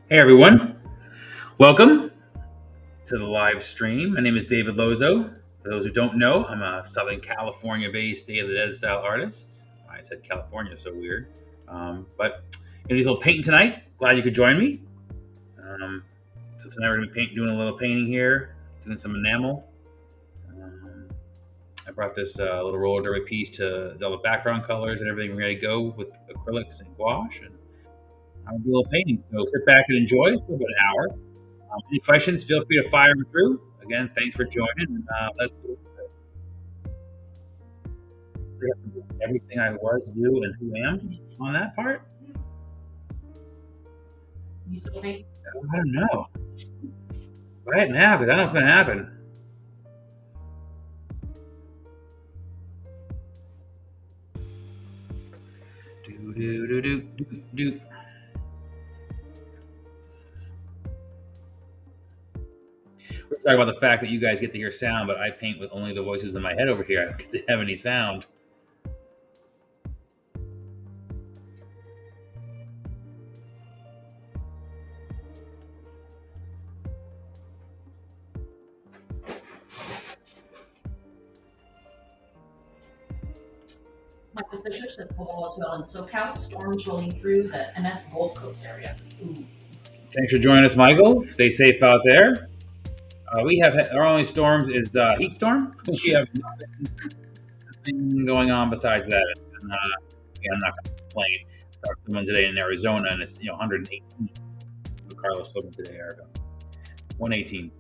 Hey everyone, welcome to the live stream. My name is David Lozeau. For those who don't know, I'm a Southern California based Day of the Dead style artist. I said California, so weird. But gonna do a little painting tonight. Glad you could join me. Um, so tonight we're gonna be doing a little painting here, doing some enamel. Um, I brought this little roller derby piece to all the background colors and everything ready to go with acrylics and gouache. And I'm gonna do a little painting. So sit back and enjoy for about an hour. Any questions, feel free to fire them through. Again, thanks for joining. Let's see everything I was, do, and who am on that part. You still think? I don't know. Right now, because I know what's going to happen. Do, do, do, do, do, do. We're talking about the fact that you guys get to hear sound, but I paint with only the voices in my head over here. I don't get to have any sound. Michael Fisher says hello as well in SoCal. Storms rolling through the MS Gulf Coast area. Ooh. Thanks for joining us, Michael. Stay safe out there. We have our only storms is the heat storm. We have nothing going on besides that. And, yeah, I'm not going to complain. I talked to someone today in Arizona, and it's 118. Carlos told me today, Erica. 118.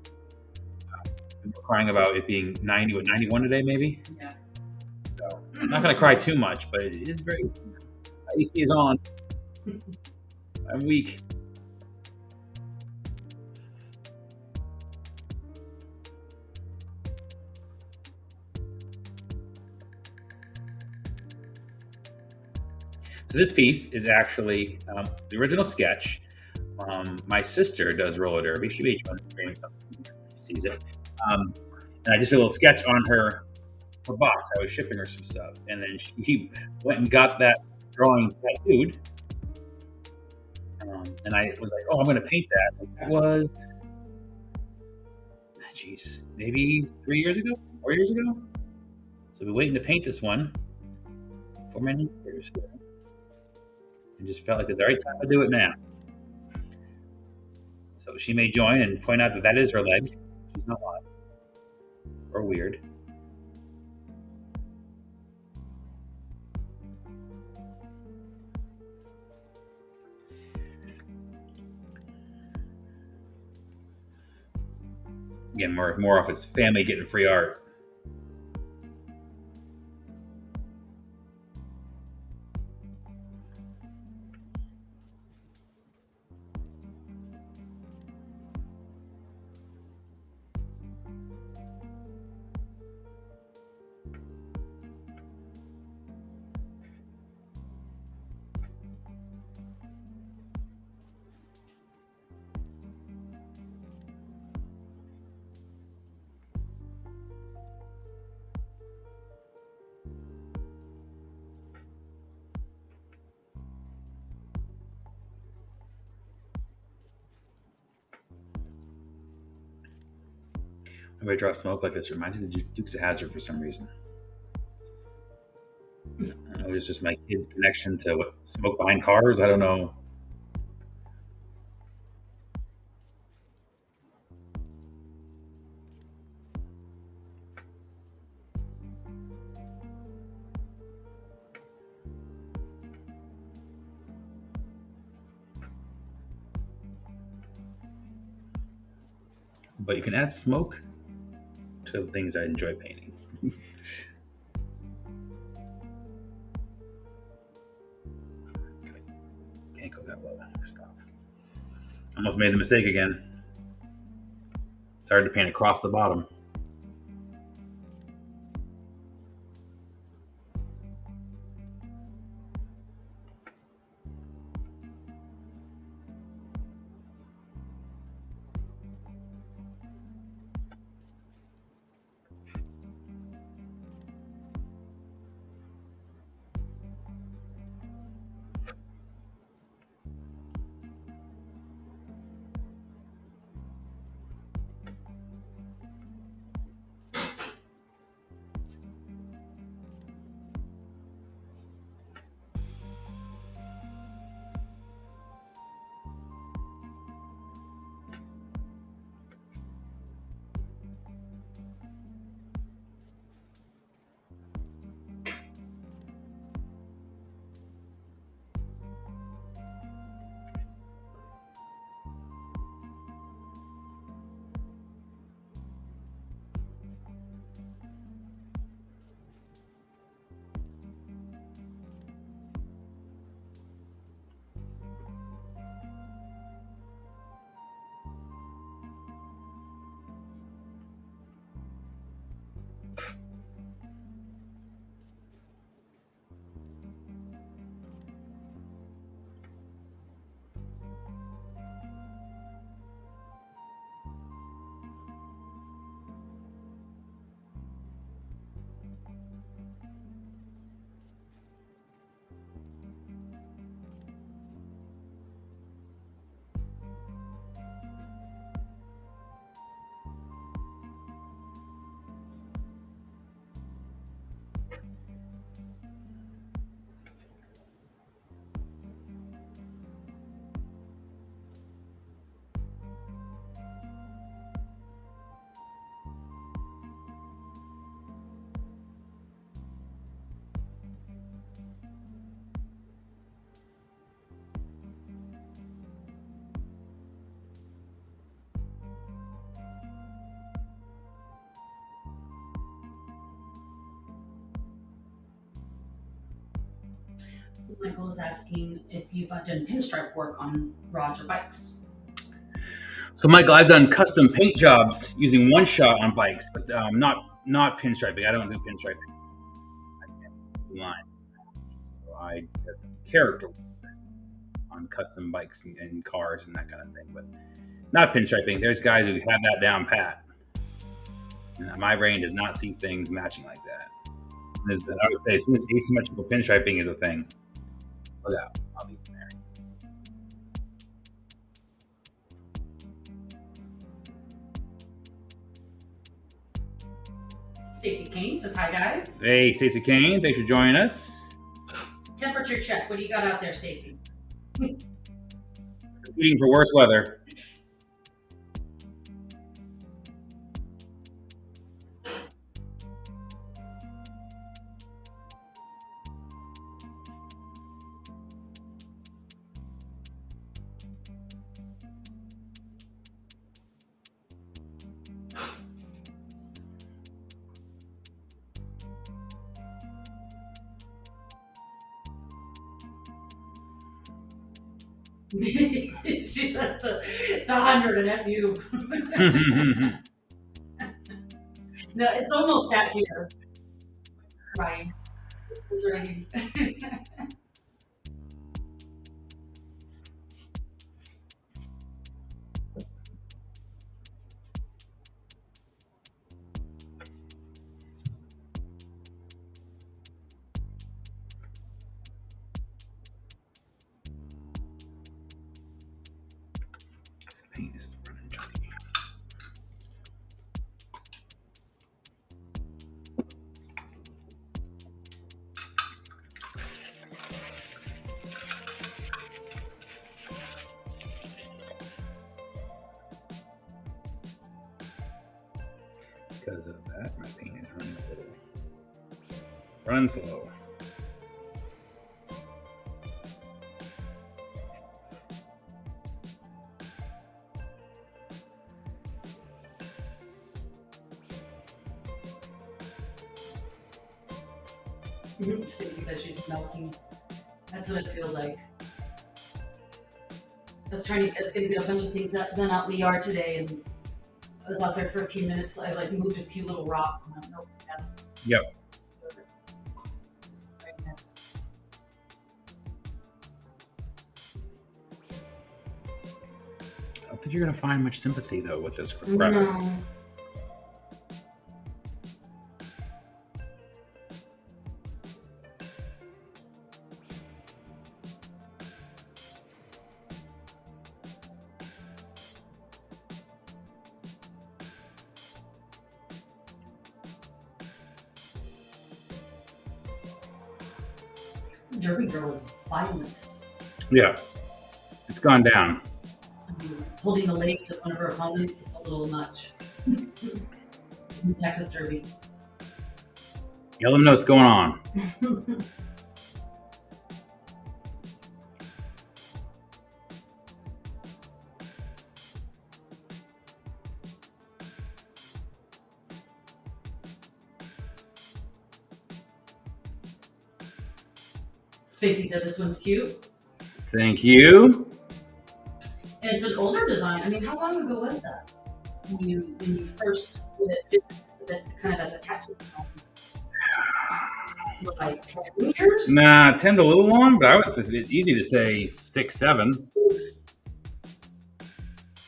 We're crying about it being 90, 91 today, maybe. Yeah. So I'm not going to cry too much, but it is very. AC is on. I'm weak. So this piece is actually the original sketch. My sister does roller derby. She may join the stream something. She sees it. And I just did a little sketch on her box. I was shipping her some stuff, and then she went and got that drawing tattooed. And I was like, "Oh, I'm going to paint that." That was, geez, maybe 3 years ago, 4 years ago. So I've been waiting to paint this one for many years, and just felt like the right time to do it now. So she may join and point out that that is her leg. She's not lying or weird. Again, more off its family getting free art. Whenever I draw smoke like this, it reminds me of the Dukes of Hazzard for some reason. It was just my kid connection to what smoke behind cars. I don't know. But you can add smoke to things I enjoy painting. Can't go that low. Stop. Almost made the mistake again. It's hard to paint across the bottom. Michael is asking if you've done pinstripe work on rods or bikes. So, Michael, I've done custom paint jobs using one shot on bikes, but not pinstriping. I don't do pinstriping. I can't do lines. So I do character on custom bikes and cars and that kind of thing, but not pinstriping. There's guys who have that down pat. And my brain does not see things matching like that. I would say as soon as asymmetrical pinstriping is a thing, look out, I'll be there. Stacey Kane says, hi, guys. Hey, Stacey Kane, thanks for joining us. Temperature check. What do you got out there, Stacey? Competing for worse weather. She said it's 100 and FU. No, it's almost at here. Right. It's raining. This paint is running junky. Because of that, my paint is running a little slow. Stacey says she's melting. That's what it feels like. It's going to get a bunch of things done out in the yard today, and I was out there for a few minutes. I moved a few little rocks, and I'm nope, Yep. I don't think you're going to find much sympathy, though, with this product. No. Derby girl is violent. Yeah. It's gone down. I mean, holding the legs of one of her opponents, it's a little much. In Texas Derby. Let them know what's going on. Stacey said this one's cute. Thank you. And it's an older design. I mean, how long ago was that? When you first did it kind of as a tattoo? Like 10 years? Nah, 10's a little long, but it's easy to say 6, 7.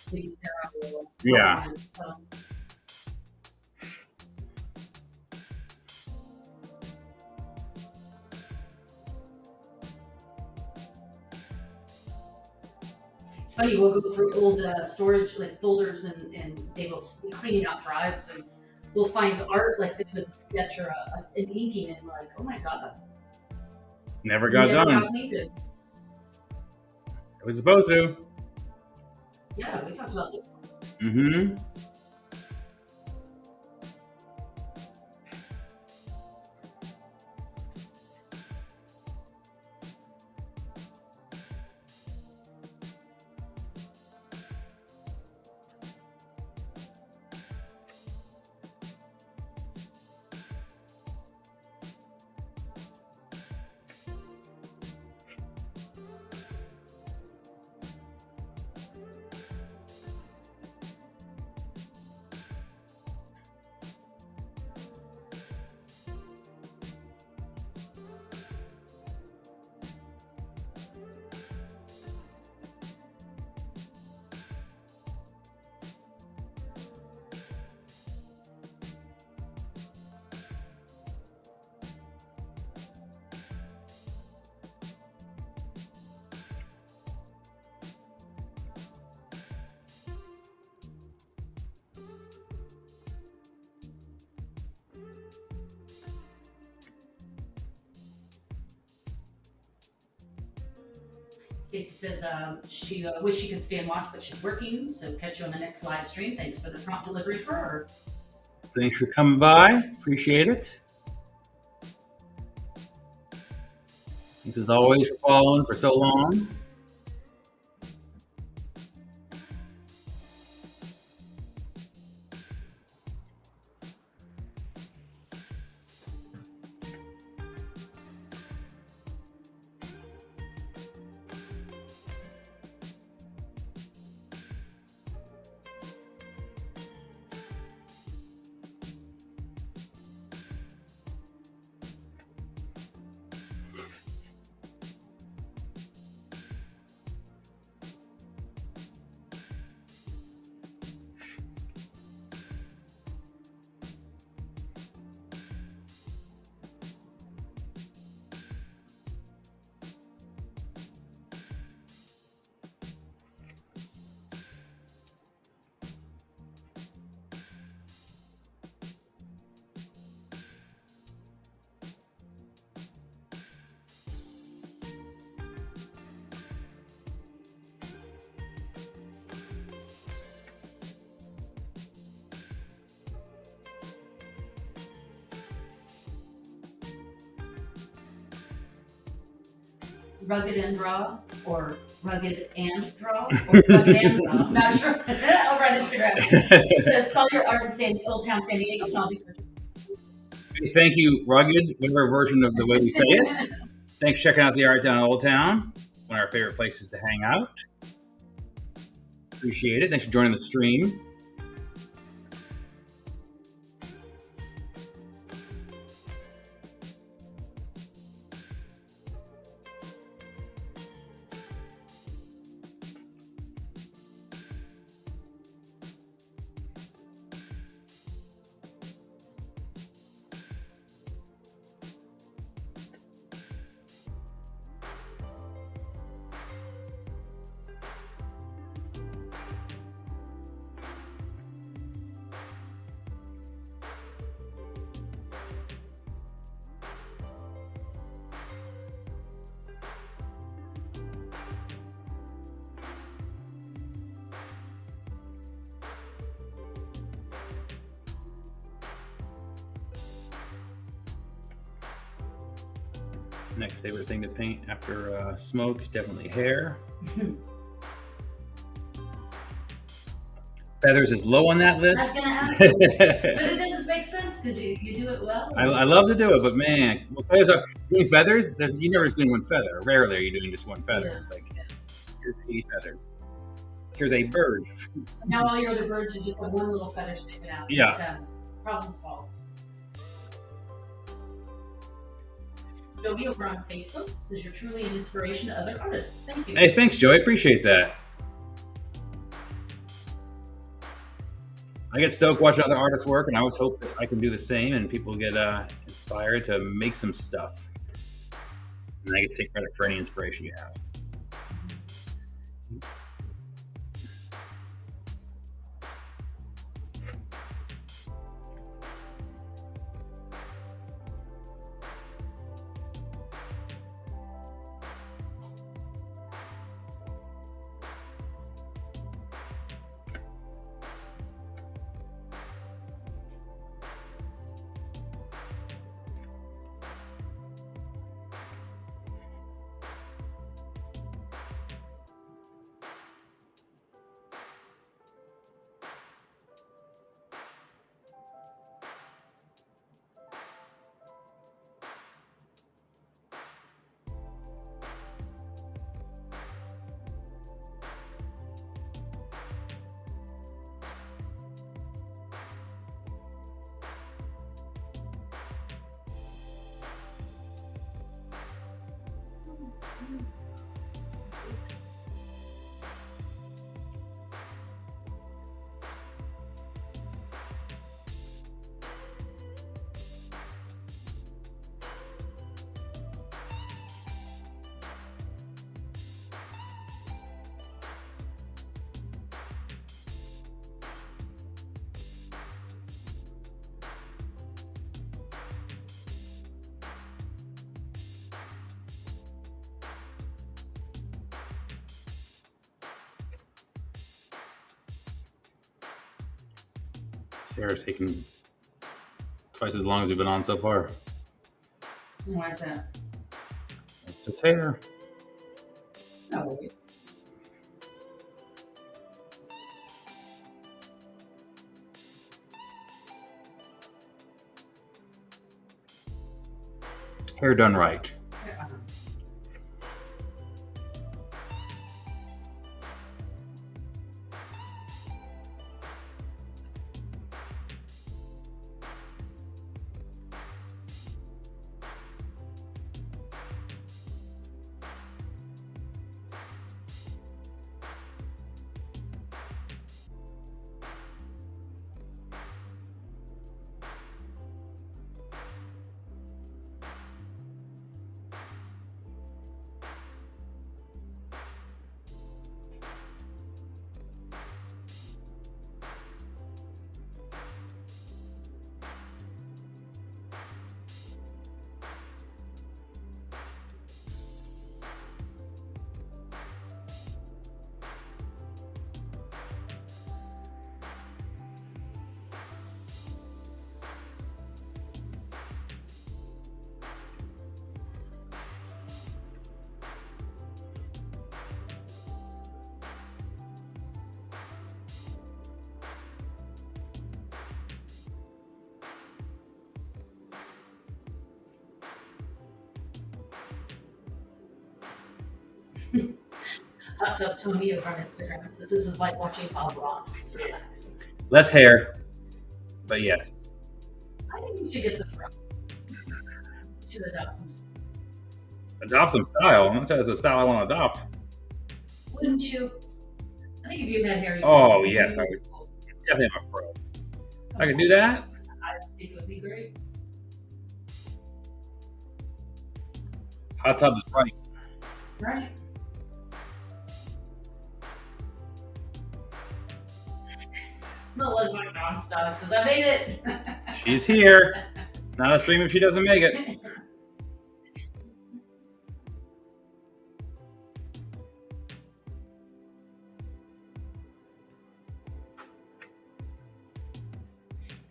Please, Sarah. Yeah. It's funny, we'll go through old storage like folders and they will be cleaning out drives, and we'll find art like there was a sketch or an inking, and we're like, oh my god, Never got done. got painted. It was supposed to. Yeah, we talked about this. Mm-hmm. Stacy says she wish she could stay and watch, but she's working. So catch you on the next live stream. Thanks for the prompt delivery for her. Thanks for coming by. Appreciate it. Thanks as always for following for so long. Rugged and Draw, or Rugged and Draw, or Rugged and Draw. I'm not sure. Over on Instagram. It says, sell your art in Old Town San Diego, and I'll be purchasing. Thank you, Rugged, whatever version of the way you say it. Thanks for checking out the art down in Old Town, one of our favorite places to hang out. Appreciate it. Thanks for joining the stream. Next favorite thing to paint after smoke is definitely hair. Feathers is low on that I was list. gonna ask you, but it doesn't make sense because you do it well. I love to do it, but man, well, doing feathers, you never just doing one feather. Rarely are you doing just one feather. Yeah. It's like, here's 8 feathers. Here's a bird. Now all your other birds are just have one little feather sticking out. Yeah. Done. Problem solved. Joey over on Facebook says you're truly an inspiration to other artists. Thank you. Hey, thanks, Joey. Appreciate that. I get stoked watching other artists work, and I always hope that I can do the same, and people get inspired to make some stuff. And I get to take credit for any inspiration you have. Sarah's taking twice as long as we've been on so far. Why is that? It's just hair. No. Hair done right. Yeah. Hot Tub Tony over on Instagram says this is like watching Bob Ross. It's relaxing. Less hair, but yes. I think you should get the front. Should adopt some. Adopt some style. I'm not saying that's a style I want to adopt. Wouldn't you? I think if you had hair, you Oh, yes, I would. Definitely I'm a pro. I could do that. I think it would be great. Hot tub is right. Right. Melissa's like nonstop says, I made it. She's here. It's not a stream if she doesn't make it.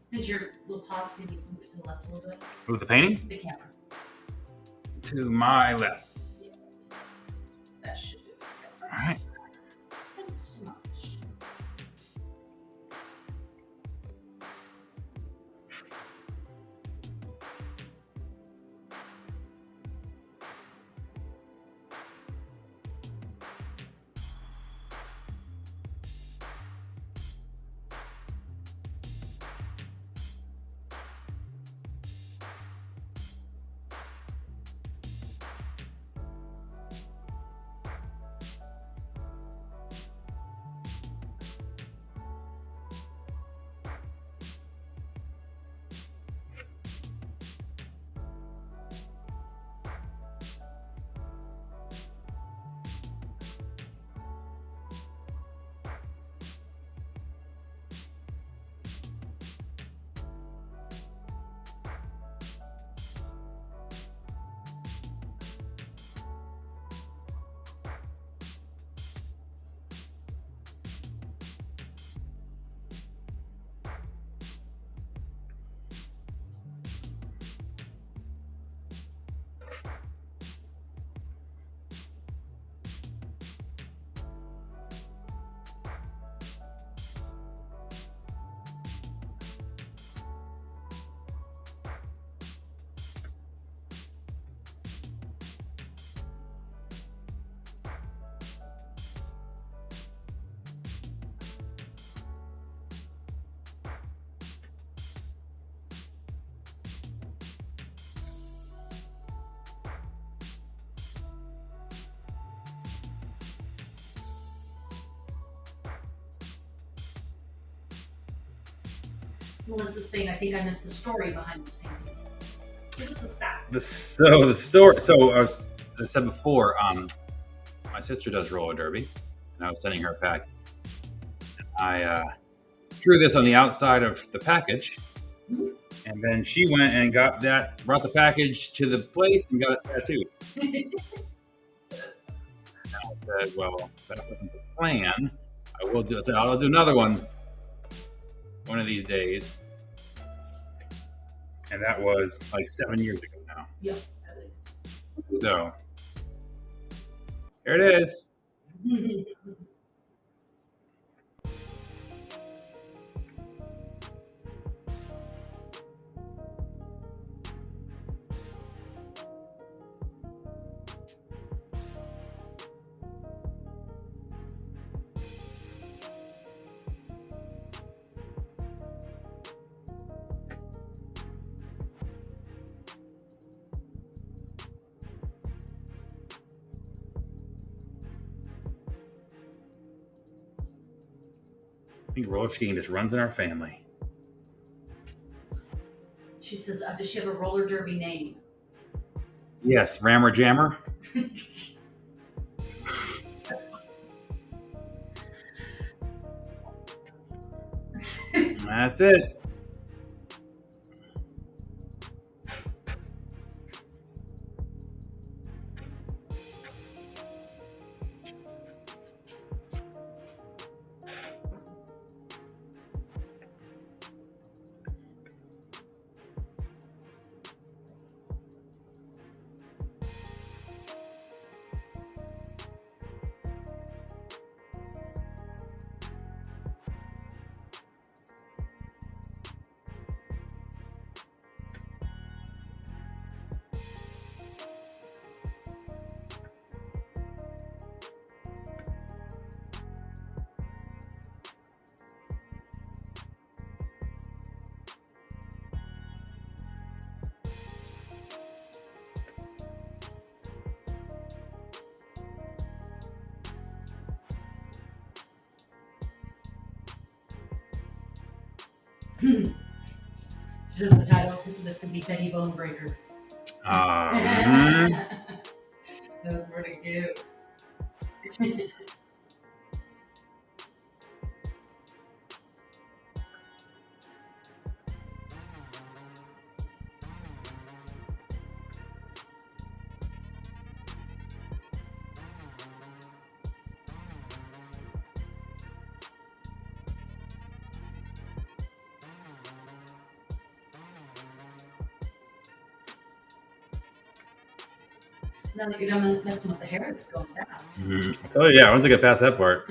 Since your little pause, can you move it to the left a little bit? Move the painting The camera. to my left. Yeah. That should do it. All right. Thanks so much. Melissa's saying, I think I missed the story behind this painting. Give us the stats. The story. So as I said before, my sister does roller derby, and I was sending her a pack. I drew this on the outside of the package, and then she went and brought the package to the place and got it tattooed. And I said, "Well, that wasn't the plan. I said, I'll do another one one of these days. And that was like 7 years ago now. Yep, at least. So there it is. I think roller skating just runs in our family. She says, does she have a roller derby name? Yes, Rammer Jammer. That's it. She says the title, this could be Betty Bonebreaker. That's pretty cute. Now that you're done messing with the hair, it's going fast. I tell you, yeah, once I get past that part.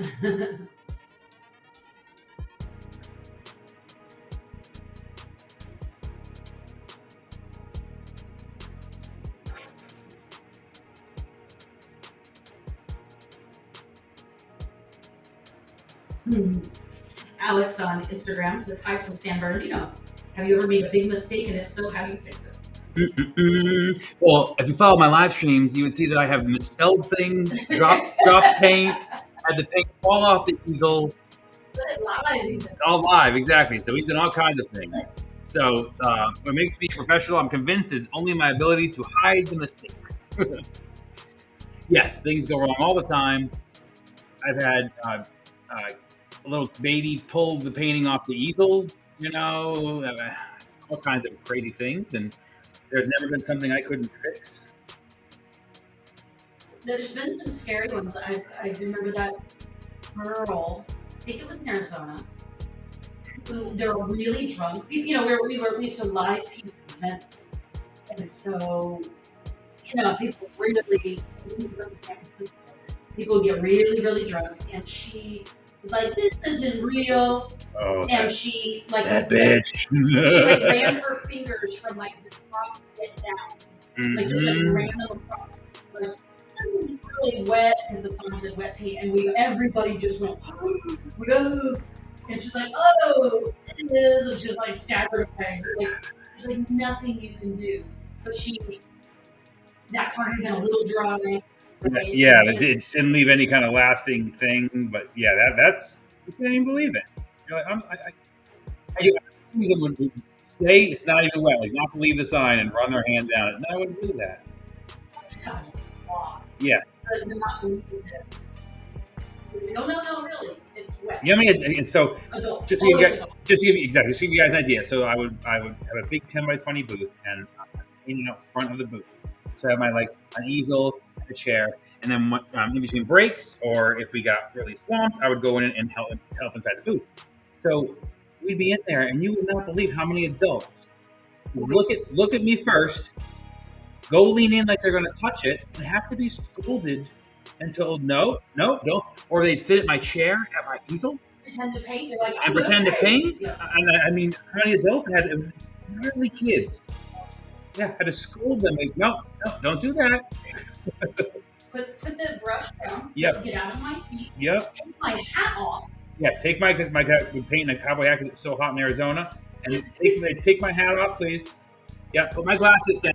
Alex on Instagram says, hi from San Bernardino. Have you ever made a big mistake? And if so, how do you fix it? Well, if you follow my live streams, you would see that I have misspelled things, dropped paint, had the paint fall off the easel. All live, exactly. So we've done all kinds of things. So what makes me a professional, I'm convinced, is only my ability to hide the mistakes. Yes, things go wrong all the time. I've had a little baby pull the painting off the easel, all kinds of crazy things. And there's never been something I couldn't fix. There's been some scary ones. I remember that girl, I think it was in Arizona, who they were really drunk. We used to live paint events. And so, people would get really, really drunk. And she was like, this isn't real. Oh, and she that bitch. She ran her fingers from the top to get down. Just ran them across. Really wet because the song said wet paint, and everybody just went, whoa. And she's like, oh, it is. And she's staggered away. There's nothing you can do. But that part had been a little dry. Yeah, it didn't leave any kind of lasting thing. But yeah, that's, you can't even believe it. You're like, someone would say it's not even wet, not to leave the sign and run their hand down it. No, I wouldn't do that. Yeah. No, really, it's wet. Yeah, and so just to give you guys an idea. So I would have a big 10x20 booth and painting out front of the booth. So I have an easel, a chair, and then in between breaks, or if we got really swamped, I would go in and help inside the booth. So we'd be in there, and you would not believe how many adults look at me first, go lean in like they're going to touch it, and have to be scolded until no, don't. Or they'd sit at my chair at my easel Pretend to paint. They're like, and pretend to paint. Yeah. And I mean, how many adults had it? It was literally kids. Yeah, had to scold them. Like, no, don't do that. Put the brush down. Yep. Get out of my feet. Yep. Take my hat off. Yes, take my painting a cowboy hat because it's so hot in Arizona. And take my hat off, please. Yeah, put my glasses down.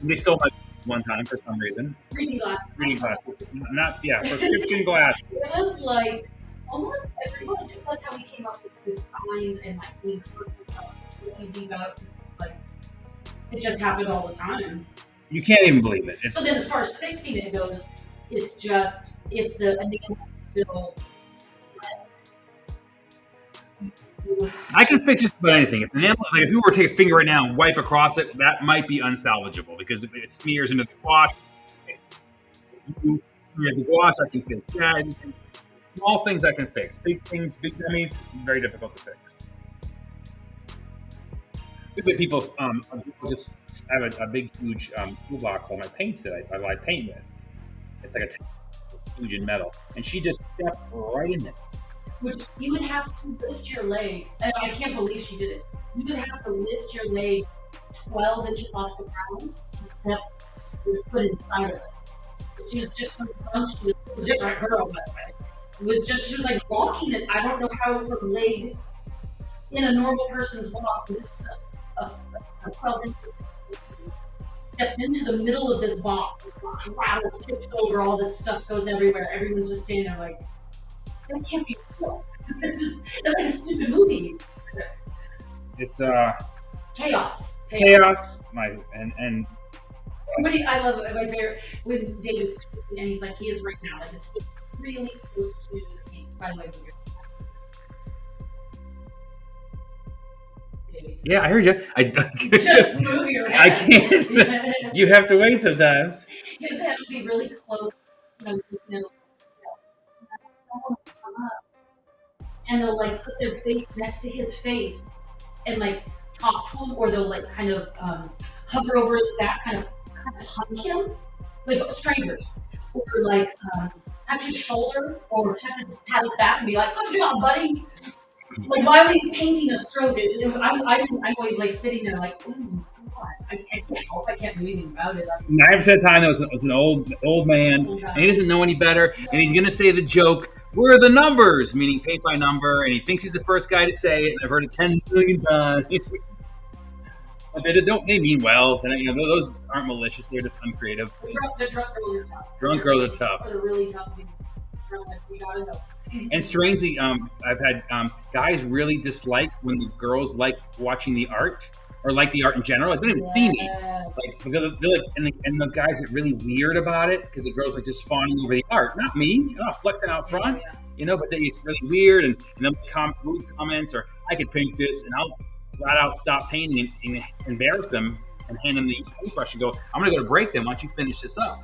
And they stole my one time for some reason. Reading glasses. Reading glasses. Not prescription glasses. It was like almost everyone. That's how we came up with this kind and like being perfect. Like it just happened all the time. You can't even believe it. So then, as far as fixing it goes, it's just if the enamel is still wet. I can fix just about anything. If you were to take a finger right now and wipe across it, that might be unsalvageable because if it smears into the gouache. If you smear the gouache, I can fix. Yeah, small things I can fix. Big things, big dummies, very difficult to fix. People just have a big, huge toolbox on my paints that I paint with. It's like a huge in metal, and she just stepped right in it. Which you would have to lift your leg. And I can't believe she did it. You would have to lift your leg 12 inches off the ground to step your foot inside of it. She was just so drunk. She was a different girl, by the way. She was like walking it. I don't know how her leg in a normal person's walk lifts a 12 inches steps into the middle of this box, rattles, tips over, all this stuff goes everywhere. Everyone's just standing there like, that can't be real. It's like a stupid movie. It's chaos. And I love it. My favorite when David's and he's like he is right now. Like his feet really close to the paint. By the way, yeah, I heard you. Just move your head. I can't. You have to wait sometimes. His head would be really close. And they'll like put their face next to his face and like talk to him, or they'll like kind of hover over his back, kind of hug him, like strangers, or like touch his shoulder or pat his back and be like, "Good job, buddy." Like while he's painting a stroke, I'm always like sitting there like, ooh, God, I can't do anything about it. 9% of the time, it's an old man, and he doesn't know any better, and he's gonna say the joke, "Where are the numbers?" Meaning paint by number, and he thinks he's the first guy to say it. And I've heard it 10 million times. They mean well, and those aren't malicious; they're just uncreative. The drunk girls are tough. Drunk girls are tough. They're really tough. We gotta know. And strangely, I've had guys really dislike when the girls like watching the art or like the art in general. Like they don't even see me. Like they're like, and the guys get really weird about it because the girls are just fawning over the art, not me. Flexing out front, But then it's really weird, and then rude comments or I could paint this, and I'll flat out stop painting and embarrass them and hand them the paintbrush and go, "I'm gonna go to break them. Why don't you finish this up?"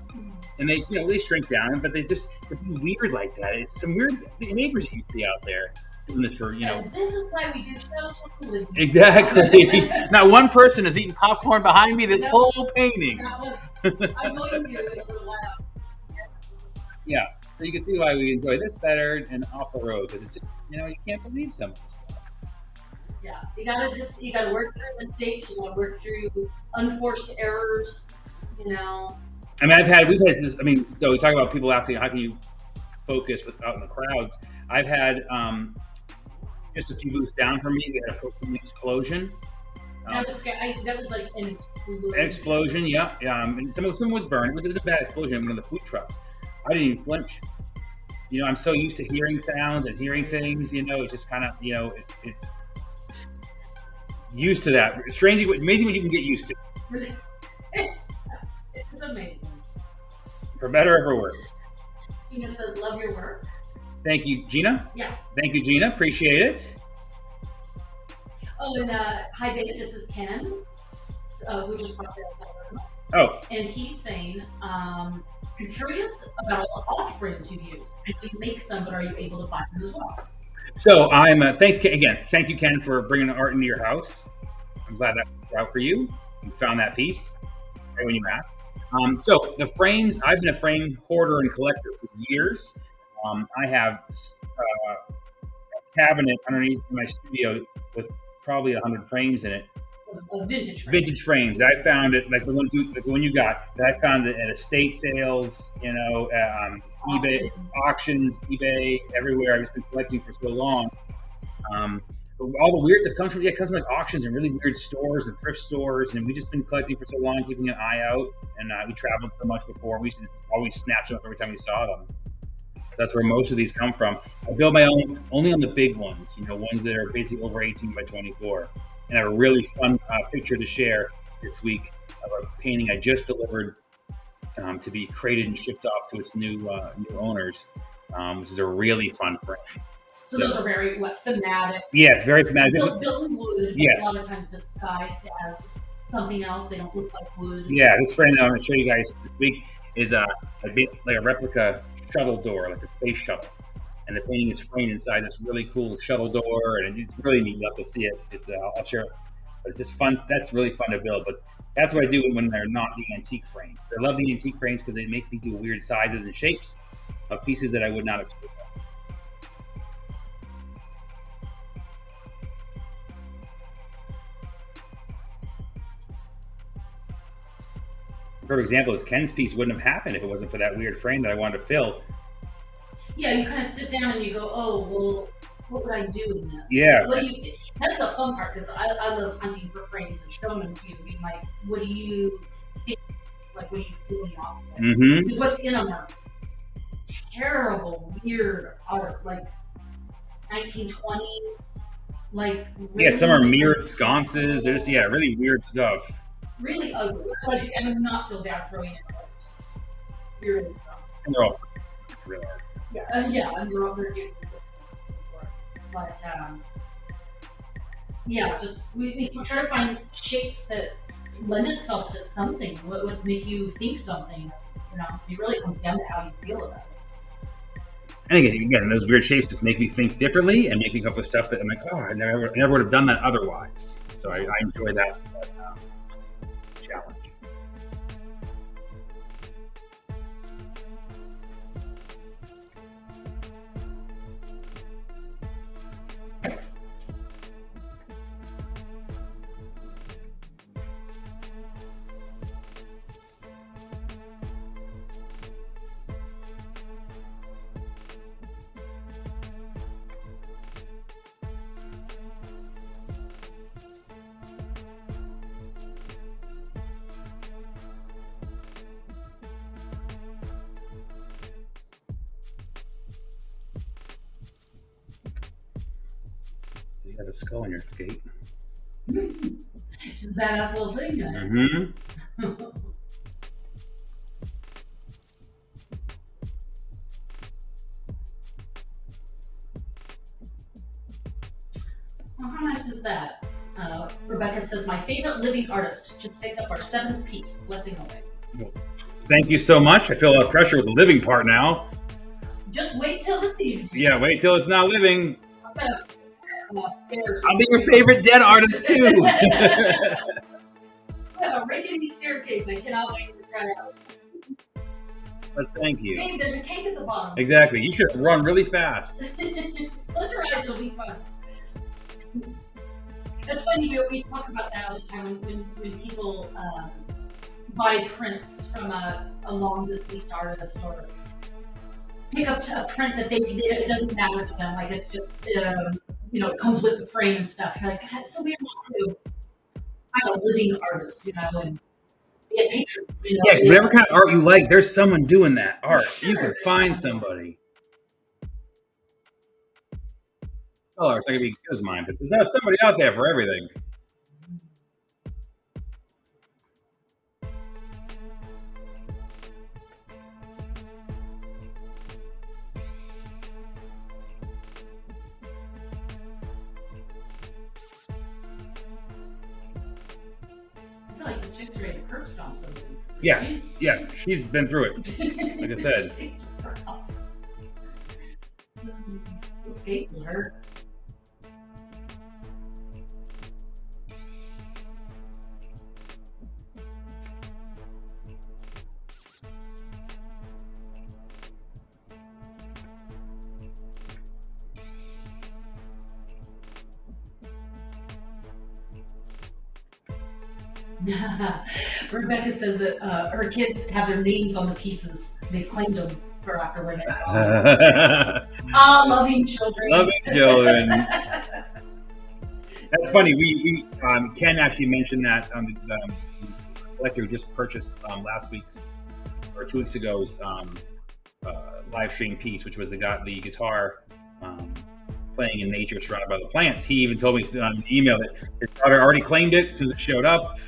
And they shrink down, but they're weird like that. It's some weird neighbors that you see out there doing this for, And this is why we do shows for a living. Exactly. Not one person is eating popcorn behind me this whole painting. I'm going to in a little while. Yeah, so you can see why we enjoy this better and off the road because it's just you can't believe some of this stuff. Yeah, you gotta work through mistakes. You gotta work through unforced errors. I mean, we've had this. I mean, so we talk about people asking, how can you focus out in the crowds? I've had just a few booths down from me. We had a propane explosion. That was like an explosion. Explosion, yeah. And some was burned. It was a bad explosion in one of the food trucks. I didn't even flinch. I'm so used to hearing sounds and hearing things. It's just kind of, it's used to that. Strangely, amazing what you can get used to. It's amazing. For better or for worse. Gina says, "Love your work." Thank you, Gina. Yeah. Thank you, Gina. Appreciate it. Oh, and hi, David. This is Ken, who just popped in. Oh. And he's saying, I'm curious about all the off frames you use. I know you make some, but are you able to buy them as well? So I'm thanks again. Thank you, Ken, for bringing the art into your house. I'm glad that worked out for you. You found that piece right when you asked. So the frames. I've been a frame hoarder and collector for years. I have a cabinet underneath my studio with probably 100 frames in it. A vintage frame. Vintage frames. I found it like the one you got. That I found it at estate sales. eBay auctions, eBay, everywhere. I've just been collecting for so long. All the weird stuff comes from like auctions and really weird stores and thrift stores, and we've just been collecting for so long, keeping an eye out. And we traveled so much before, we used to always snatch them up every time we saw them. That's where most of these come from. I build my own only on the big ones, ones that are basically over 18 by 24. And I have a really fun picture to share this week of a painting I just delivered to be created and shipped off to its new owners, which is a really fun frame. So those are very thematic. Yes, very thematic. Built in wood. Yes. A lot of times disguised as something else. They don't look like wood. Yeah, this frame that I'm going to show you guys this week is like a replica shuttle door, like a space shuttle. And the painting is framed inside this really cool shuttle door, and it's really neat. You'll have to see it. I'll share it. But it's just fun. That's really fun to build. But that's what I do when they're not the antique frames. I love the antique frames because they make me do weird sizes and shapes of pieces that I would not expect. For example, is Ken's piece wouldn't have happened if it wasn't for that weird frame that I wanted to fill. Yeah, you kind of sit down and you go, oh, well, what would I do in this? Yeah. What do you see? That's the fun part, because I love hunting for frames and showing them to you, being like, what do you think? Like, what do you feel me off of? Mm-hmm. Because what's in them are terrible, weird art, like 1920s, like really, yeah, some are mirrored sconces. There's really weird stuff. Really ugly. Like, I do not feel bad throwing it. Really dumb. And they're all really hard. Yeah, and they're all very useful. But just we try to find shapes that lend itself to something. What would make you think something? It really comes down to how you feel about it. And again, those weird shapes just make me think differently and make me come up with stuff that I'm like, oh, I never would have done that otherwise. So I enjoy that challenge. You have a skull on your skate. It's a badass little thing. Mm-hmm. Well, how nice is that? Rebecca says, my favorite living artist just picked up our 7th piece. Blessing always. Thank you so much. I feel a lot of pressure with the living part now. Just wait till this evening. Yeah, wait till it's not living. Stairs. I'll be your favorite dead artist too. I have a rickety staircase. I cannot wait to try it out. But thank you. Dave, there's a cake at the bottom. Exactly. You should run really fast. Close your eyes, it'll be fun. It's funny, we talk about that all the time when people buy prints from a long distance artist or pick up a print that it doesn't matter to them. Like, it's just, it comes with the frame and stuff. You're like, God, it's so weird not to find a living artist, and be a patron. Yeah, because whatever kind of art you like, there's someone doing that art. Sure. You can find somebody. Spell art's not going to be as good as mine, but there's somebody out there for everything. I feel like this chick's ready to curb stomp something. She's been through it. Like I said. She's rough. skates will hurt. Rebecca says that her kids have their names on the pieces. They've claimed them for after when they're gone. Loving children. Loving children. That's funny. We Ken actually mentioned that the collector who just purchased last week's or 2 weeks ago's live stream piece, which was the guitar playing in nature surrounded by the plants. He even told me on an email that his daughter already claimed it as soon as it showed up.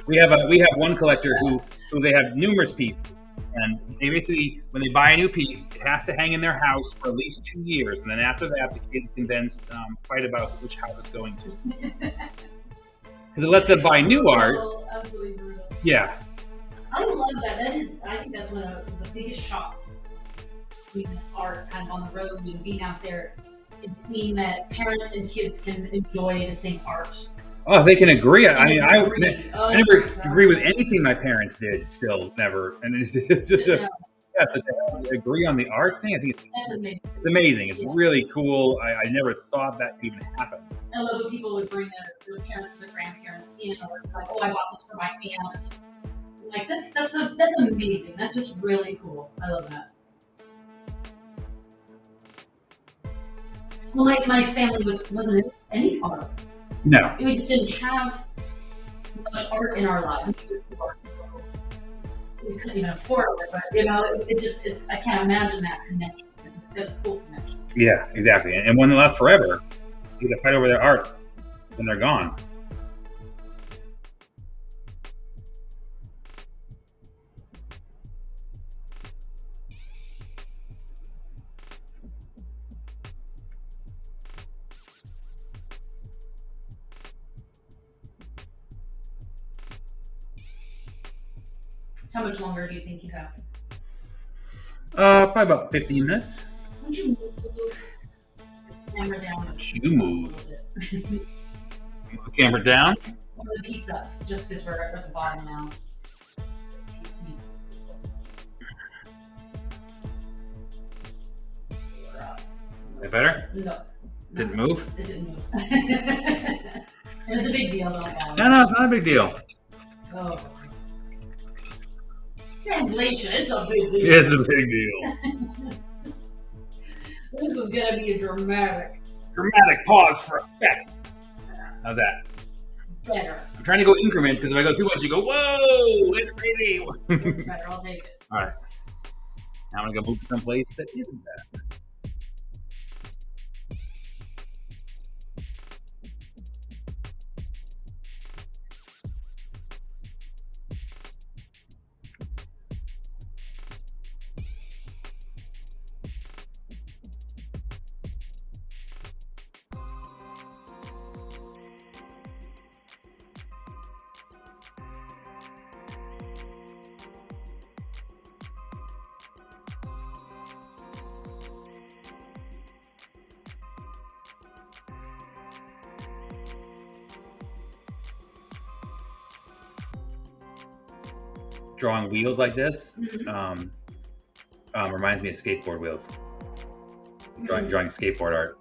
We have one collector who they have numerous pieces, and they basically, when they buy a new piece, it has to hang in their house for at least 2 years, and then after that, the kids can then fight about which house it's going to, because it lets them buy new art. Absolutely brutal. Yeah, I love that. I think that's one of the biggest shocks with this art, kind of on the road and being out there, and seeing that parents and kids can enjoy the same art. Oh, they can agree. I mean, I never God. agree with anything my parents did. Still, never. And it's just so to agree on the art thing, I think That's amazing. it's amazing. It's really could I never thought that could even happen. I love when people would bring their parents or their grandparents in, or like, oh, I bought this for my aunt. Like that's amazing. That's just really cool. I love that. Well, my family wasn't any art. No. We just didn't have much art in our lives. We couldn't even afford it, but it's I can't imagine that connection. That's a cool connection. Yeah, exactly. And one that lasts forever. You get to fight over their art when they're gone. How much longer do you think you have? Probably about 15 minutes. Would you move the camera down? Would you move? Move the camera down? Or the piece up, just because we're at the bottom now. The piece needs Is that better? No. Didn't move? It didn't move. It's a big deal, though. No, it's not a big deal. Oh. Translation, it's a big deal. It's a big deal. This is gonna be a dramatic Pause for effect. How's that? better. I'm trying to go increments because if I go too much, you go, whoa, it's crazy. Better, I'll take it. All right. Now I'm going to go move to someplace that isn't that. Drawing wheels like this reminds me of skateboard wheels. Drawing skateboard art.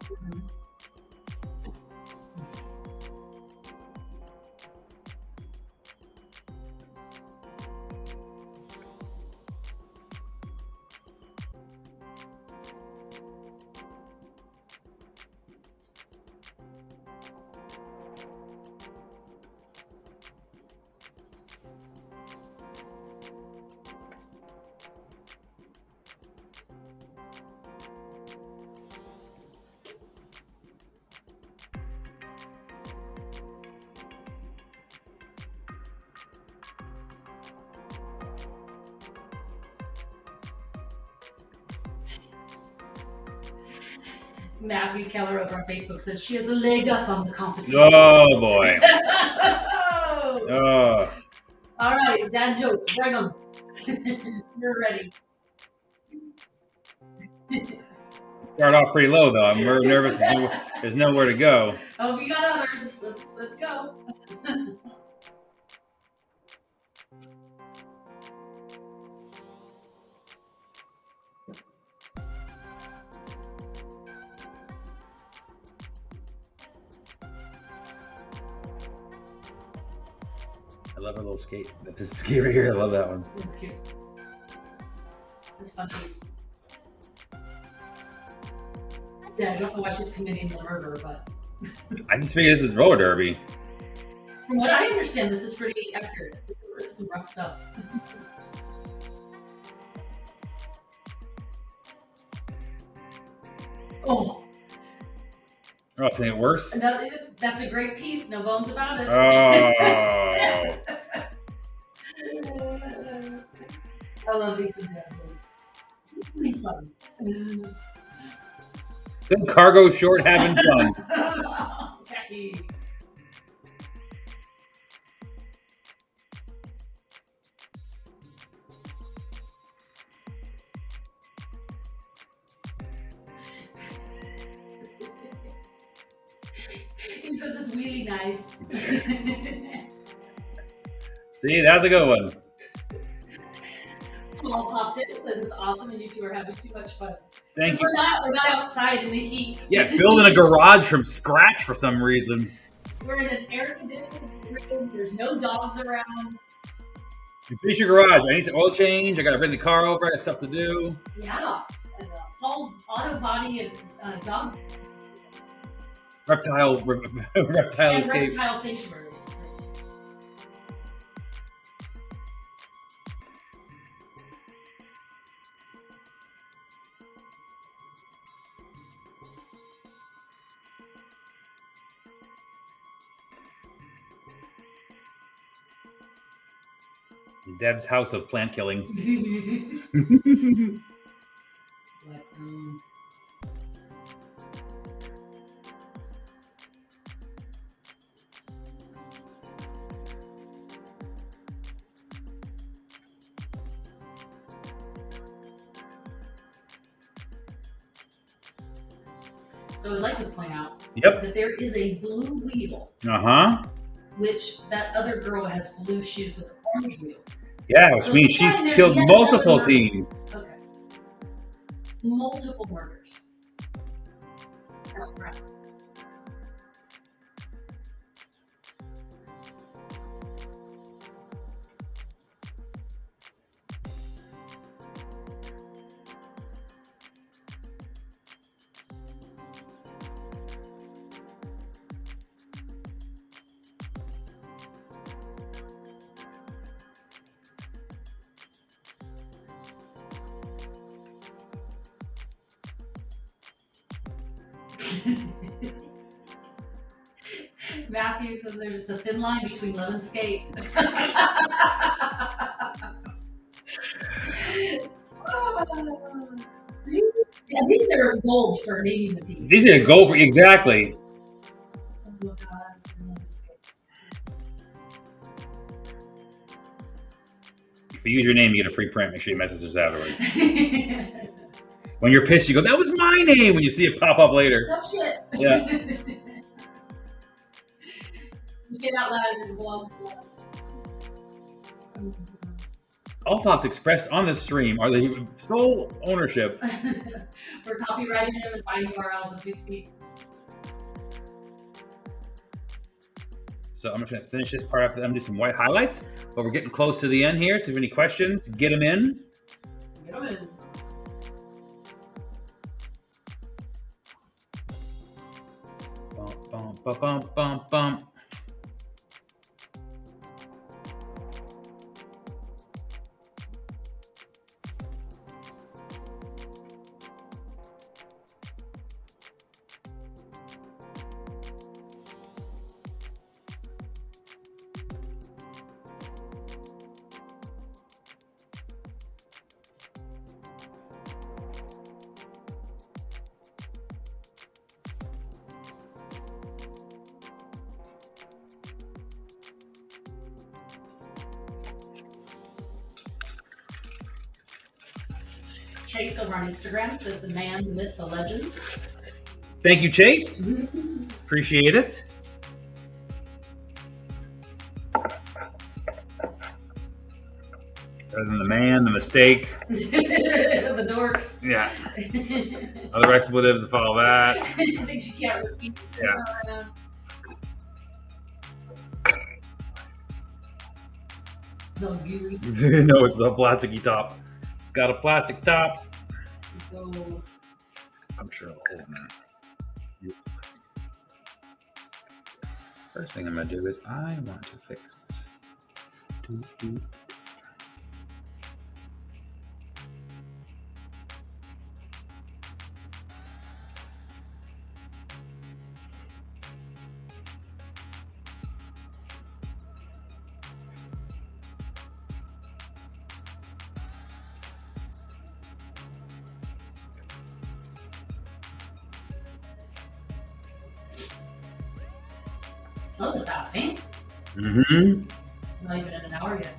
Matthew Keller over on Facebook says she has a leg up on the competition. Oh boy. All right, dad jokes, bring them. You're ready. Start off pretty low though. I'm very nervous. There's nowhere to go. Oh, we got others. Let's go. I love her little skate. This skate right here. I love that one. That's cute. That's fun. Yeah, I don't know why she's committing the murder, but I just figured this is roller derby. from what I understand, this is pretty accurate. It's some rough stuff. Oh, Oh, it's it worse. that's a great piece. No bones about it. Oh. I love these suggestions. It's really fun. Good cargo short having fun. Okay. He says it's really nice. See, that's a good one. Paul popped in, says it's awesome and you two are having too much fun. Thank you. We're not outside in the heat. Yeah, building a garage from scratch for some reason. We're in an air conditioned room. There's no dogs around. You finish your garage. I need to oil change. I got to bring the car over. I got stuff to do. Yeah. And Paul's auto body and dog Reptile and escape. reptile sanctuary. Deb's house of plant killing. Like, So I'd like to point out Yep. that there is a blue wheel, Uh-huh. which that other girl has blue shoes with orange wheels. Yeah, which So means it's she's fine, there's killed yet multiple another- teams. Okay. Multiple murders. Oh, right. Matthew says it's a thin line between love and skate. Yeah, these are gold for naming the piece. These are gold for exactly. Oh, God, love and skate. If you use your name, you get a free print. Make sure you message us afterwards. When you're pissed, you go, "That was my name." When you see it pop up later. Tough shit. Yeah. Just get out loud and it belongs to love. All thoughts expressed on this stream are the sole ownership. We're copywriting them and finding URLs as we speak. So I'm just going to finish this part up. I'm going to do some white highlights, but we're getting close to the end here. So if you have any questions, get them in. Get them in. Bump, bump, bump, bump, bump, bump. Chase over on Instagram says the man, the myth, the legend. Thank you, Chase. Appreciate it. Other than the man, the mistake, the dork. Yeah. Other expletives to follow that. Things you can't repeat. Yeah. No, you. No, it's a plasticky top. It's got a plastic top. So, I'm sure I'll hold that. First thing I'm gonna do is I want to fix. that was a fast paint. Mm-hmm. Not even in an hour yet.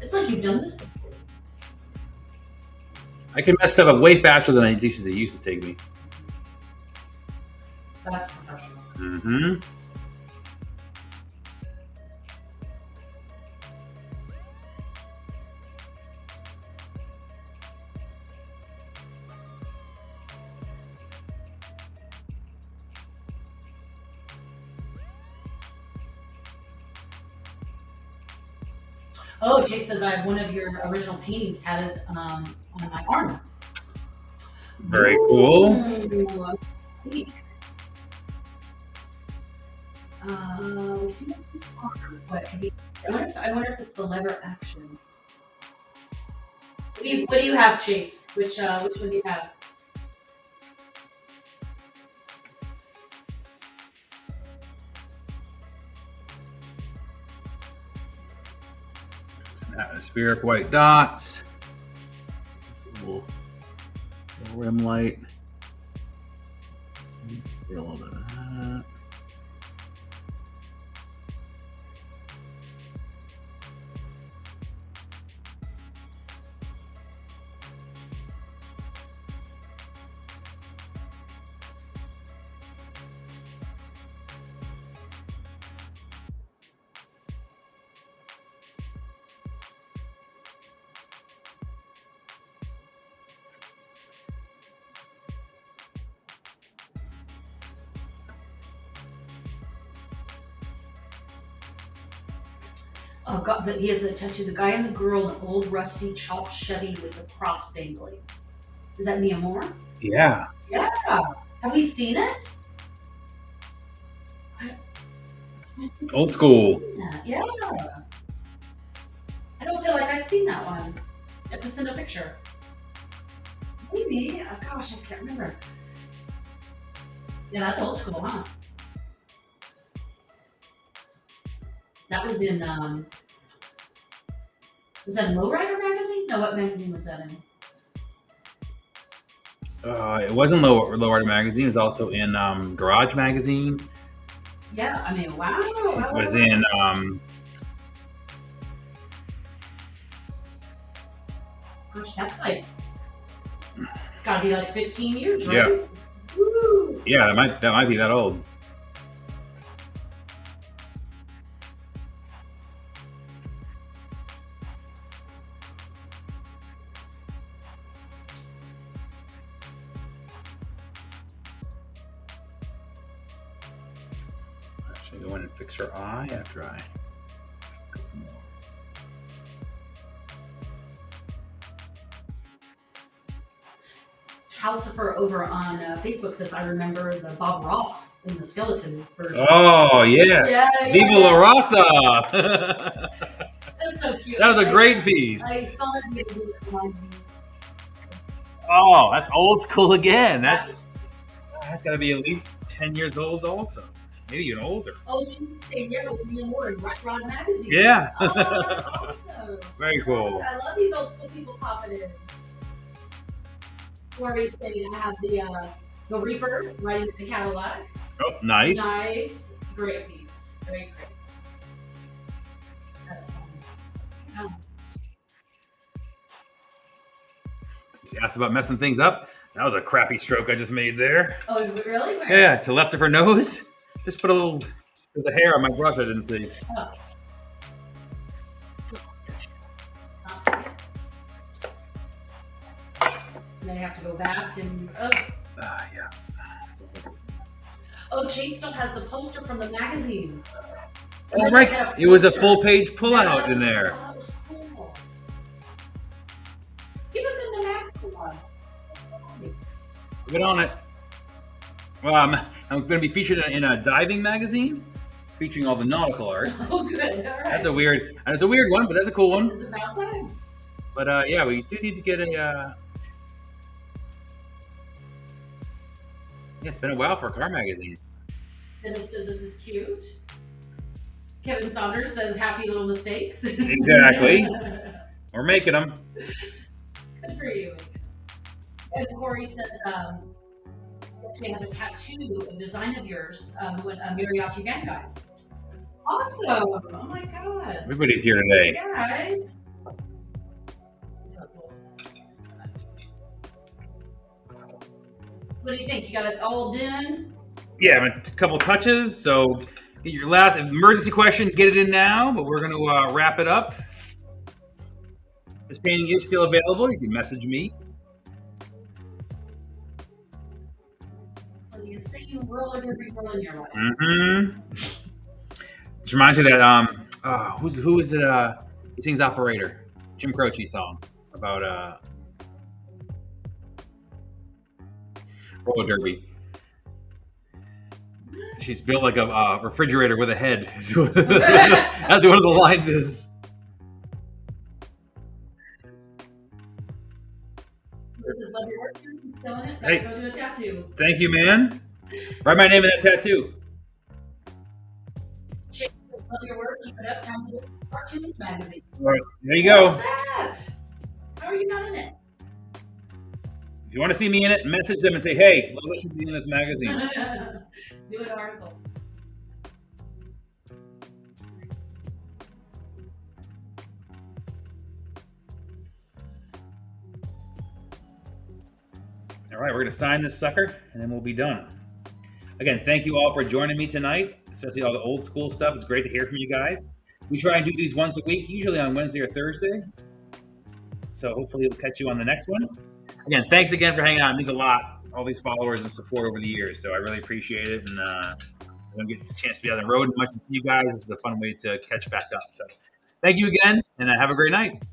It's like you've done this before. I can mess stuff up way faster than it used to take me. That's professional. Mm-hmm. Oh, Chase says I have one of your original paintings tatted on my arm. Very cool. Let's see what could be. I wonder if it's the lever action. What do you have, Chase? Which one do you have? Some atmospheric white dots. Just a little rim light. A little bit of that. Oh God, he has a tattoo. The guy and the girl, an old rusty chopped Chevy with a cross dangling. Is that Mia Moore? Yeah. Yeah. Have we seen it? Old school. Yeah. I don't feel like I've seen that one. I have to send a picture. Maybe. Oh, gosh, I can't remember. Yeah, that's old school, huh? That was in, was that Lowrider magazine? No, what magazine was that in? It wasn't Lowrider magazine. It was also in Garage magazine. Yeah, I mean, wow. It was in Gosh, that's like, it's gotta be like 15 years, right? Yeah. Woo! Yeah, that might be that old. Actually, go in and fix her eye after I. Housifer over on Facebook says, I remember the Bob Ross in the skeleton version. Oh, yes. Yeah, Viva La Raza. That's so cute. That was a great piece. I saw it the other day, it reminded me. Oh, that's old school again. That's got to be at least 10 years old also. Maybe even older. Oh, she used to say, yeah, it was Mia Moore in Rock Rod magazine. Yeah. Oh, that's awesome. Very cool. I love these old school people popping in. Where we say I have the Reaper riding the Cadillac. Oh, nice. Nice. Great piece. Great piece. That's fun. Yeah. She asked about messing things up. That was a crappy stroke I just made there. Oh, really? Where? Yeah, to the left of her nose. Just put a little. There's a hair on my brush I didn't see. Oh. Then I have to go back and Yeah. oh, Chase still has the poster from the magazine. Oh, right. It was a full page pullout in there. Oh, that was cool. Give it in the magazine one. Get on it. Well, I'm going to be featured in a diving magazine featuring all the nautical art. Oh, good. All right. It's a weird one, but that's a cool one. It's about time. But yeah, we do need to get a. Yeah, it's been a while for a car magazine. Dennis says this is cute. Kevin Saunders says happy little mistakes. Exactly. We're making them. Good for you. And Corey says she has a tattoo of design of yours with mariachi band guys. Awesome! Oh my god! Everybody's here today. Guys. So cool. What do you think? You got it all done? Yeah, a couple touches. So get your last emergency question, get it in now. But we're going to wrap it up. This painting is still available. You can message me. So the insane roller derby girl in your life. Mm-hmm. This reminds me that who is it? He sings Operator, Jim Croce song about roller derby. She's built like a refrigerator with a head. That's what one of the lines is. This is love your work. Killing it. Hey. Go do a tattoo. Thank you, man. Write my name in that tattoo. Chase, love your work. Keep it up. Time to get Cartoons magazine. All right, there you go. What's that? How are you not in it? If you want to see me in it, message them and say, "Hey, Lola should be in this magazine." Do an article. All right, we're going to sign this sucker, and then we'll be done. Again, thank you all for joining me tonight, especially all the old school stuff. It's great to hear from you guys. We try and do these once a week, usually on Wednesday or Thursday. So hopefully we'll catch you on the next one. Again, thanks again for hanging out. It means a lot, all these followers and support over the years. So I really appreciate it. And I'm going to get a chance to be on the road and much to see you guys. This is a fun way to catch back up. So thank you again, and have a great night.